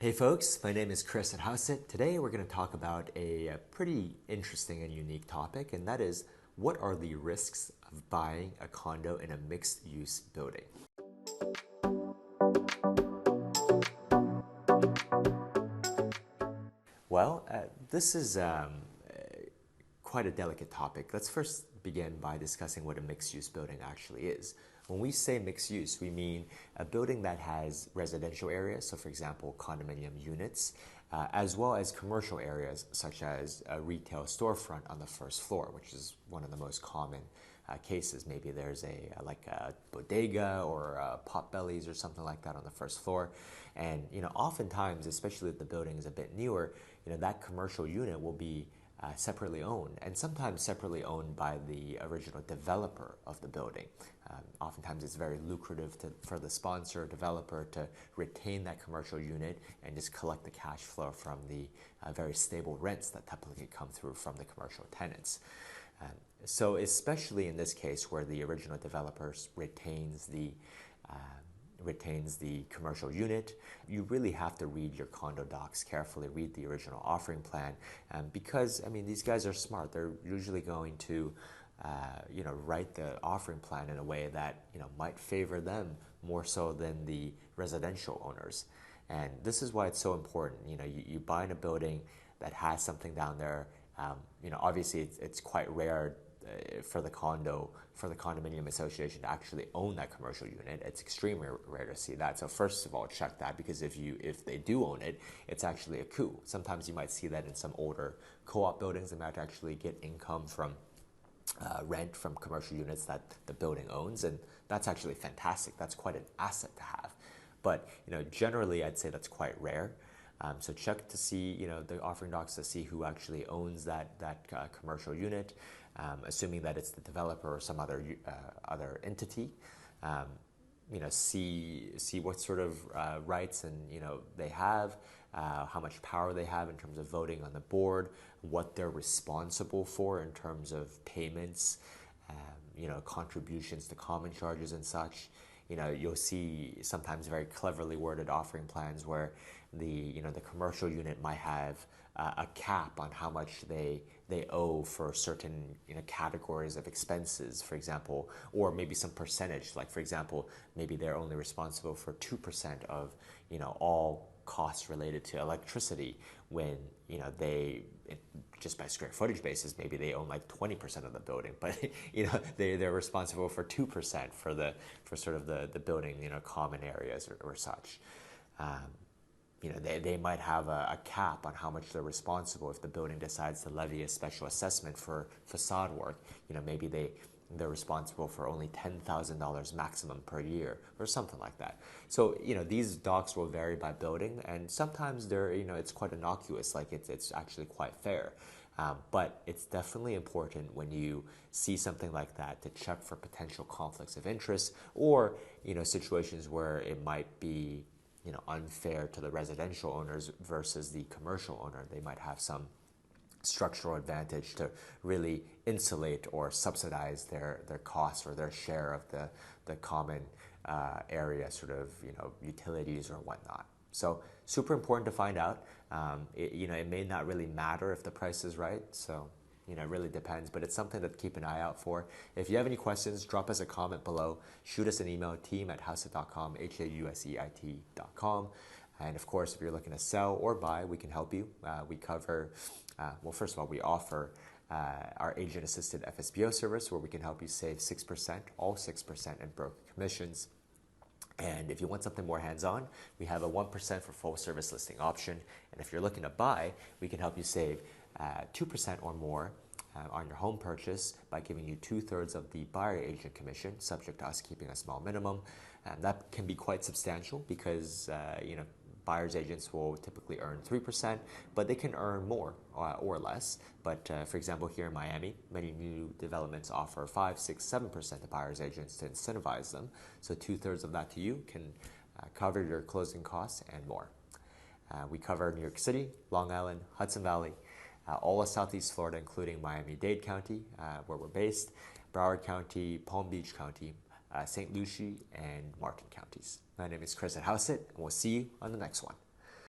Hey folks, my name is Chris at HouseIt. Today we're going to talk about a pretty interesting and unique topic, and that is what are the risks of buying a condo in a mixed use building? Well, this is quite a delicate topic. Let's first begin by discussing what a mixed use building actually is. When we say mixed use, we mean a building that has residential areas, so for example, condominium units, as well as commercial areas such as a retail storefront on the first floor, which is one of the most common cases. Maybe there's like a bodega or Potbellies or something like that on the first floor. And oftentimes, especially if the building is a bit newer, that commercial unit will be separately owned, and sometimes separately owned by the original developer of the building. Oftentimes it's very lucrative for the sponsor developer to retain that commercial unit and just collect the cash flow from the very stable rents that typically come through from the commercial tenants. So especially in this case where the original developer retains the commercial unit, you really have to read your condo docs carefully, read the original offering plan, because these guys are smart. They're usually going to write the offering plan in a way that might favor them more so than the residential owners. And this is why it's so important. You buy in a building that has something down there. Obviously it's quite rare for the condominium association to actually own that commercial unit. It's extremely rare to see that. So first of all, check that, because if they do own it, it's actually a coup. Sometimes you might see that in some older co-op buildings. They might actually get income from rent from commercial units that the building owns, and that's actually fantastic. That's quite an asset to have. But generally, I'd say that's quite rare. So check to see the offering docs to see who actually owns that commercial unit, assuming that it's the developer or some other entity. See what sort of rights and they have, how much power they have in terms of voting on the board, what they're responsible for in terms of payments, contributions to common charges and such. You'll see sometimes very cleverly worded offering plans where the commercial unit might have a cap on how much they owe for certain categories of expenses, for example, or maybe some percentage. Like for example, maybe they're only responsible for 2% of all costs related to electricity, when just by square footage basis maybe they own like 20% of the building, but they're responsible for 2% for sort of the building common areas or such. They might have a cap on how much they're responsible if the building decides to levy a special assessment for facade work. Maybe they're responsible for only $10,000 maximum per year or something like that. So these docs will vary by building, and sometimes it's quite innocuous, like it's actually quite fair. But it's definitely important when you see something like that to check for potential conflicts of interest, or situations where it might be unfair to the residential owners versus the commercial owner. They might have some structural advantage to really insulate or subsidize their costs or their share of the common area, sort of utilities or whatnot. So super important to find out. It may not really matter if the price is right. So it really depends, but it's something to keep an eye out for. If you have any questions, drop us a comment below. Shoot us an email, team@houseit.com, HAUSEIT.com. And of course, if you're looking to sell or buy, we can help you. We cover, first of all, we offer our agent-assisted FSBO service, where we can help you save 6%, all 6% in broker commissions. And if you want something more hands-on, we have a 1% for full service listing option. And if you're looking to buy, we can help you save 2% or more on your home purchase by giving you 2/3 of the buyer agent commission, subject to us keeping a small minimum. And that can be quite substantial because buyer's agents will typically earn 3%, but they can earn more or less. But for example, here in Miami, many new developments offer 5, 6, 7% to buyer's agents to incentivize them. So 2/3 of that to you can cover your closing costs and more. We cover New York City, Long Island, Hudson Valley, all of Southeast Florida, including Miami-Dade County, where we're based, Broward County, Palm Beach County, St. Lucie, and Martin counties. My name is Chris at HouseIt, and we'll see you on the next one.